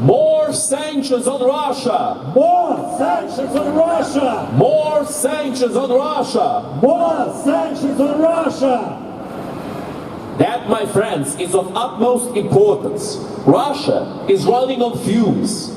More sanctions on Russia! More sanctions on Russia! More sanctions on Russia! More sanctions on Russia! That, my friends, is of utmost importance. Russia is running on fumes.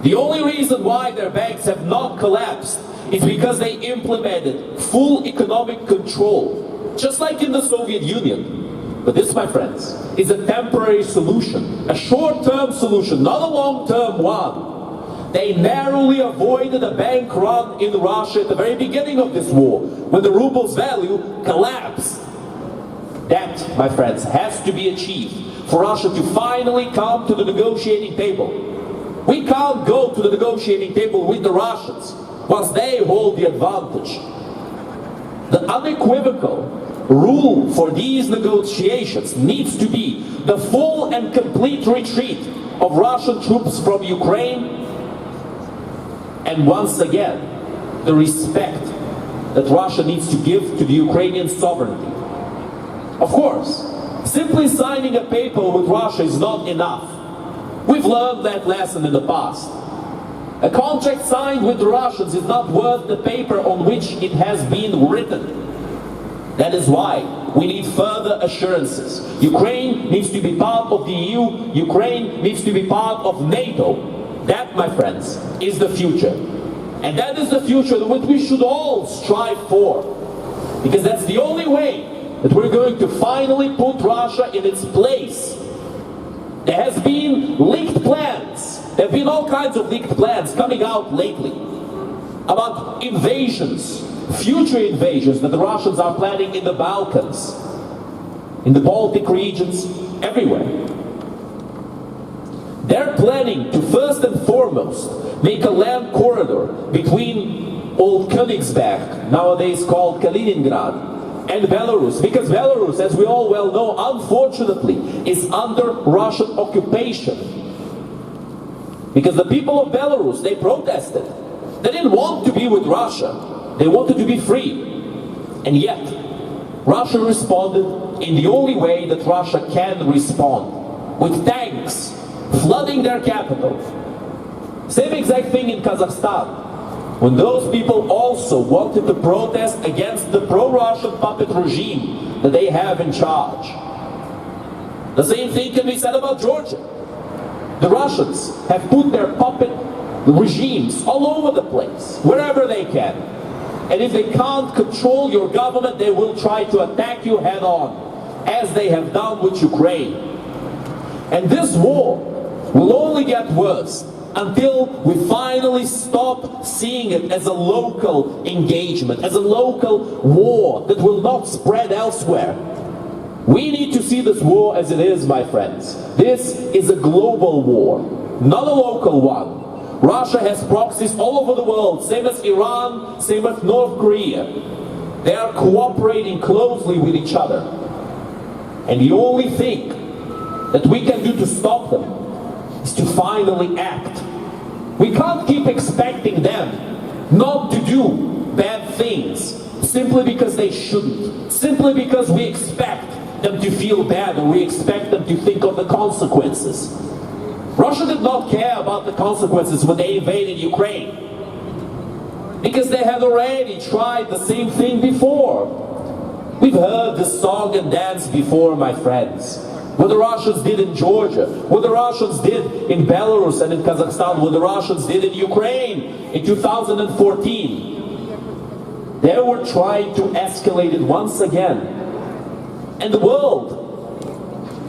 The only reason why their banks have not collapsed is because they implemented full economic control, just like in the Soviet Union. But this, my friends, is a temporary solution, a short-term solution, not a long-term one. They narrowly avoided a bank run in Russia at the very beginning of this war, when the ruble's value collapsed. That, my friends, has to be achieved for Russia to finally come to the negotiating table. We can't go to the negotiating table with the Russians once they hold the advantage. The unequivocal rule for these negotiations needs to be the full and complete retreat of Russian troops from Ukraine, and once again, the respect that Russia needs to give to the Ukrainian sovereignty. Of course, simply signing a paper with Russia is not enough. We've learned that lesson in the past. A contract signed with the Russians is not worth the paper on which it has been written. That is why we need further assurances. Ukraine needs to be part of the EU. Ukraine needs to be part of NATO. That, my friends, is the future. And that is the future that we should all strive for. Because that's the only way that we're going to finally put Russia in its place. There has been leaked plans. There have been all kinds of leaked plans coming out lately about invasions, future invasions that the Russians are planning in the Balkans, in the Baltic regions, everywhere. They're planning to first and foremost make a land corridor between old Königsberg, nowadays called Kaliningrad, and Belarus, because Belarus, as we all well know, unfortunately, is under Russian occupation. Because the people of Belarus, they protested. They didn't want to be with Russia. They wanted to be free. And yet, Russia responded in the only way that Russia can respond, with tanks flooding their capital. Same exact thing in Kazakhstan, when those people also wanted to protest against the pro-Russian puppet regime that they have in charge. The same thing can be said about Georgia. The Russians have put their puppet regimes all over the place, wherever they can. And if they can't control your government, they will try to attack you head on, as they have done with Ukraine. And this war will only get worse until we finally stop seeing it as a local engagement, as a local war that will not spread elsewhere. We need to see this war as it is, my friends. This is a global war, not a local one. Russia has proxies all over the world, same as Iran, same as North Korea. They are cooperating closely with each other. And the only thing that we can do to stop them is to finally act. We can't keep expecting them not to do bad things simply because they shouldn't, simply because we expect them to feel bad or we expect them to think of the consequences. Russia did not care about the consequences when they invaded Ukraine, because they had already tried the same thing before. We've heard this song and dance before, my friends. What the Russians did in Georgia, what the Russians did in Belarus and in Kazakhstan, what the Russians did in Ukraine in 2014. They were trying to escalate it once again. And the world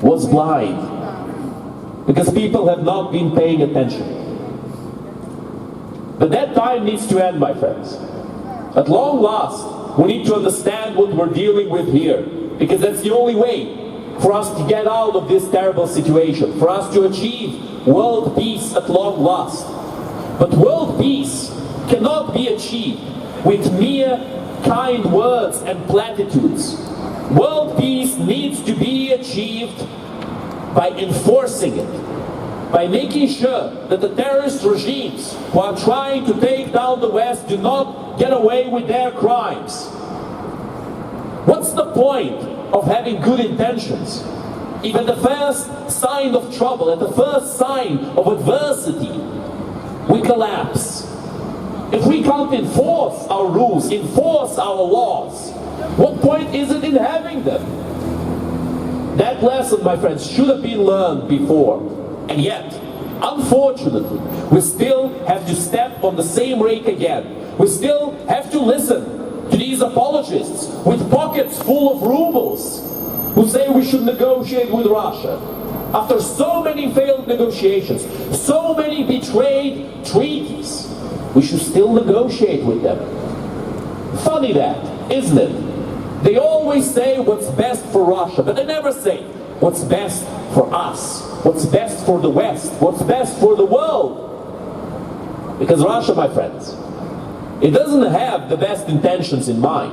was blind, because people have not been paying attention. But that time needs to end, my friends. At long last, we need to understand what we're dealing with here, because that's the only way for us to get out of this terrible situation, for us to achieve world peace at long last. But world peace cannot be achieved with mere kind words and platitudes. World peace needs to be achieved by enforcing it, by making sure that the terrorist regimes who are trying to take down the West do not get away with their crimes. What's the point of having good intentions if at the first sign of trouble, at the first sign of adversity, we collapse, if we can't enforce our rules, enforce our laws, what point is it in having them? That lesson, my friends, should have been learned before. And yet, unfortunately, we still have to step on the same rake again. We still have to listen to these apologists with pockets full of rubles who say we should negotiate with Russia. After so many failed negotiations, so many betrayed treaties, we should still negotiate with them. Funny that, isn't it? They always say what's best for Russia, but they never say what's best for us, what's best for the West, what's best for the world. Because Russia, my friends, it doesn't have the best intentions in mind.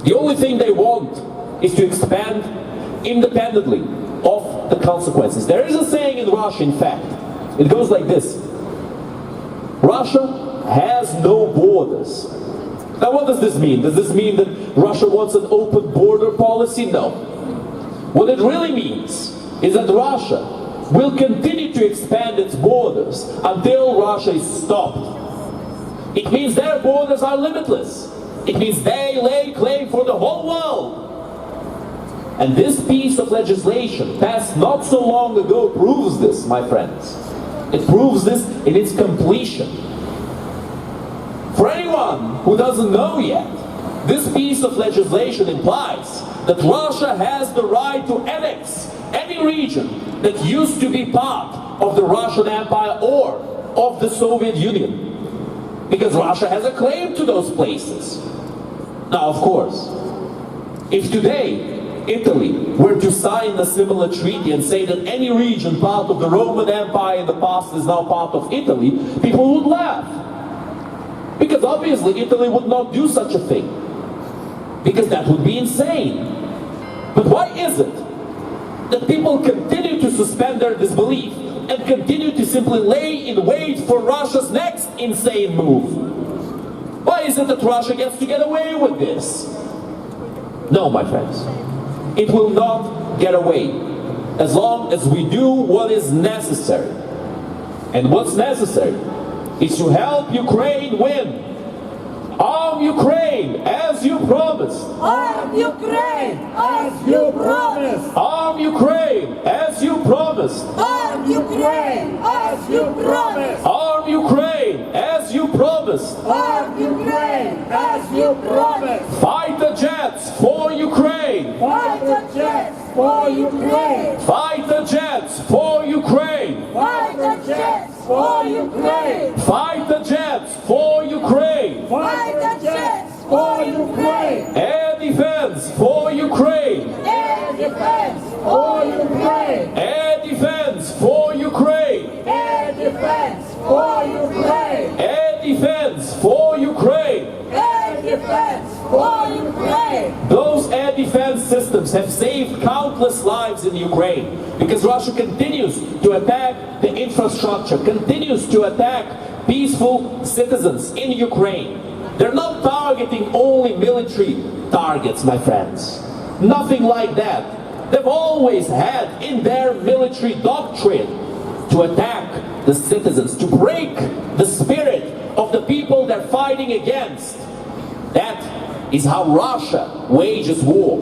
The only thing they want is to expand independently of the consequences. There is a saying in Russia, in fact, it goes like this: Russia has no borders. Now what does this mean? Does this mean that Russia wants an open border policy? No. What it really means is that Russia will continue to expand its borders until Russia is stopped. It means their borders are limitless. It means they lay claim for the whole world. And this piece of legislation passed not so long ago proves this, my friends. It proves this in its completion. For anyone who doesn't know yet, this piece of legislation implies that Russia has the right to annex any region that used to be part of the Russian Empire or of the Soviet Union, because Russia has a claim to those places. Now, of course, if today Italy were to sign a similar treaty and say that any region part of the Roman Empire in the past is now part of Italy, people would laugh. Because obviously Italy would not do such a thing, because that would be insane. But why is it that people continue to suspend their disbelief and continue to simply lay in wait for Russia's next insane move? Why is it that Russia gets to get away with this? No, my friends, it will not get away as long as we do what is necessary. And what's necessary is to help Ukraine win. Arm Ukraine as you promised. Arm Ukraine as you promised. Arm Ukraine as you promised. Arm Ukraine as you promised. Arm Ukraine as you promised. Arm Ukraine as you promised. Fighter jets for Ukraine. Fighter jets for Ukraine. Fighter jets for Ukraine. Fighter jets for Ukraine. Fighter jets for Ukraine. Fighter jets for Ukraine. Air defense for Ukraine. Air defense for Ukraine. Air defense for Ukraine. Air defense for Ukraine. Air defense for Ukraine. Air defense for Ukraine. Those air defense systems have saved countless lives in Ukraine, because Russia continues to attack the infrastructure, continues to attack peaceful citizens in Ukraine. They're not targeting only military targets, my friends. Nothing like that. They've always had in their military doctrine to attack the citizens, to break the spirit of the people they're fighting against. That is how Russia wages war.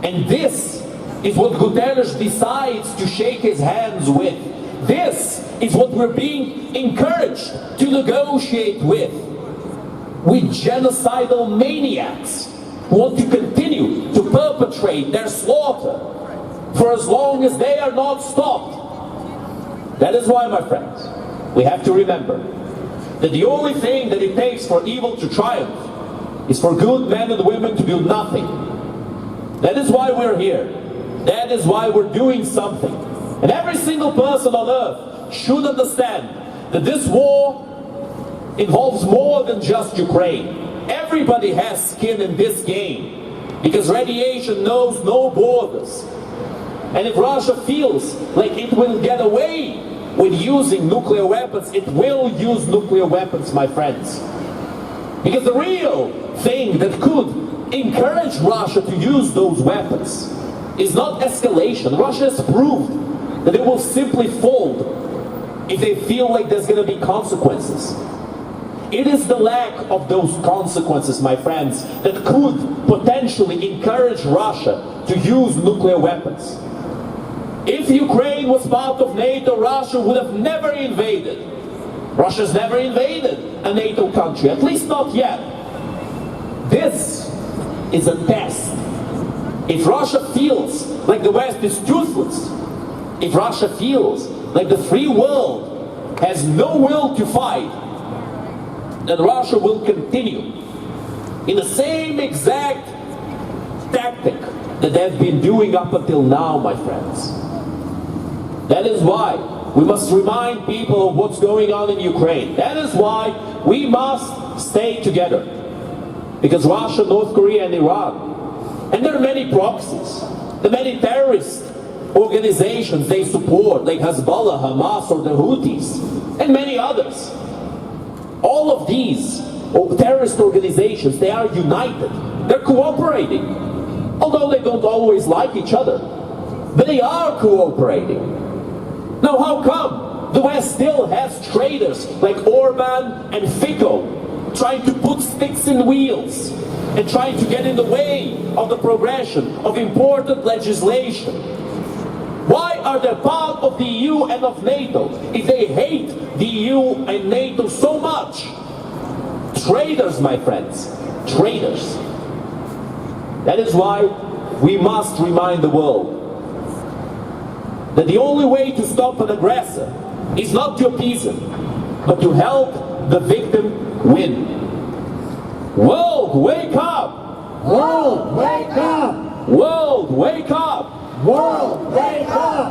And this is what Guterres decides to shake his hands with. This is what we're being encouraged to negotiate with genocidal maniacs who want to continue to perpetrate their slaughter for as long as they are not stopped. That is why, my friends, we have to remember that the only thing that it takes for evil to triumph is for good men and women to do nothing. That is why we're here. That is why we're doing something. And every single person on earth should understand that this war involves more than just Ukraine. Everybody has skin in this game, because radiation knows no borders. And if Russia feels like it will get away with using nuclear weapons, it will use nuclear weapons, my friends. Because the real thing that could encourage Russia to use those weapons is not escalation. Russia has proved that it will simply fold if they feel like there's going to be consequences. It is the lack of those consequences, my friends, that could potentially encourage Russia to use nuclear weapons. If Ukraine was part of NATO, Russia would have never invaded. Russia's never invaded a NATO country, at least not yet. This is a test. If Russia feels like the West is toothless, if Russia feels like the free world has no will to fight, then Russia will continue in the same exact tactic that they've been doing up until now, my friends. That is why we must remind people of what's going on in Ukraine. That is why we must stay together. Because Russia, North Korea, and Iran, and there are many proxies, the many terrorist organizations they support, like Hezbollah, Hamas, or the Houthis, and many others. All of these terrorist organizations, they are united. They're cooperating. Although they don't always like each other, but they are cooperating. Now how come the West still has traitors like Orban and Fico trying to put sticks in wheels and trying to get in the way of the progression of important legislation? Why are they part of the EU and of NATO if they hate the EU and NATO so much? Traitors, my friends, traitors. That is why we must remind the world that the only way to stop an aggressor is not to appease him, but to help the victim win. World, wake up! World, wake up! World, wake up! World, wake up!